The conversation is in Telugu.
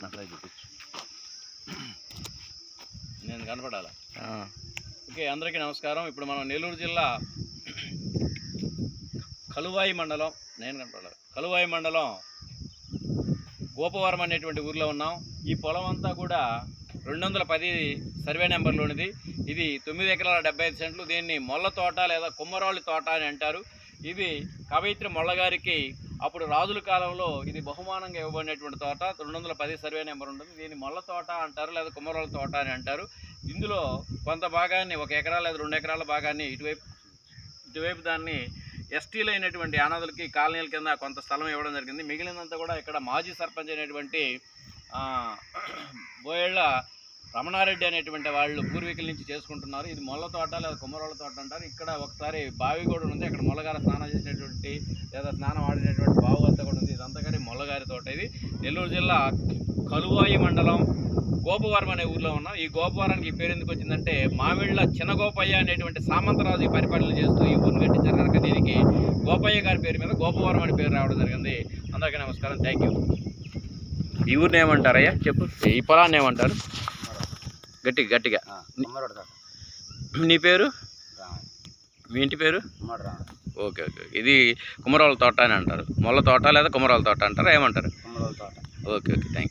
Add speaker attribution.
Speaker 1: అట్లా చూపించు, నేను కనపడాలా? ఓకే, అందరికీ నమస్కారం. ఇప్పుడు మనం నెల్లూరు జిల్లా కలువాయి మండలం, నేను కనపడాలి, కలువాయి మండలం గోపవరం అనేటువంటి ఊర్లో ఉన్నాం. ఈ పొలం అంతా కూడా 210 సర్వే నెంబర్లోనిది. ఇది 9 ఎకరాల 75 సెంట్లు. దీన్ని మొల్ల తోట లేదా కుమ్మరాళ్ళి తోట అని అంటారు. ఇది కవయిత్రి మొల్లగారికి అప్పుడు రాజుల కాలంలో ఇది బహుమానంగా ఇవ్వబడినటువంటి తోట. 210 సర్వే నెంబర్ ఉంటుంది. దీన్ని మొల్ల తోట అంటారు లేదా కుమ్మరాళ్ళ తోట అని అంటారు. ఇందులో కొంత భాగాన్ని 1 ఎకరా లేదా 2 ఎకరాల భాగాన్ని ఇటువైపు దాన్ని ఎస్టీలు అయినటువంటి అనాథులకి కాలనీల కింద కొంత స్థలం ఇవ్వడం జరిగింది. మిగిలినంతా కూడా ఇక్కడ మాజీ సర్పంచ్ అయినటువంటి బోయేళ్ళ రమణారెడ్డి అనేటువంటి వాళ్ళు పూర్వీకుల నుంచి చేసుకుంటున్నారు. ఇది మొల్ల తోట లేదా కుమ్మరోళ్ళ తోట అంటారు. ఇక్కడ ఒకసారి బావి కూడా ఉంది. అక్కడ మొల్లగారు స్నానం చేసినటువంటి లేదా స్నానం ఆడినటువంటి బావి అంతా కూడా ఉంది. ఇదంతా కానీ మొల్లగారి తోట. ఇది నెల్లూరు జిల్లా కలువాయి మండలం గోపవరం అనే ఊర్లో ఉన్నాం. ఈ గోపవరానికి ఈ పేరు ఎందుకు వచ్చిందంటే మామిళ్ళ చిన్న గోపయ్య అనేటువంటి సామంతరాజు ఈ పరిపాలన చేస్తూ ఈ ఊరిని కట్టించారు కనుక దీనికి గోపయ్య గారి పేరు మీద గోపవరం అని పేరు రావడం జరిగింది. అందరికీ నమస్కారం, థ్యాంక్ యూ. ఈ ఊరిని ఏమంటారయ్యా చెప్పు, ఈ పొలాన్ని ఏమంటారు? గట్టిగా నీ పేరు, మీ ఇంటి పేరు? Okay okay. ఇది కుమ్మరాళ్ళ తోట అని అంటారు. మొల్ల తోట లేదా కుమ్మరాళ్ళ తోట అంటారా, ఏమంటారు? Okay okay, thank you.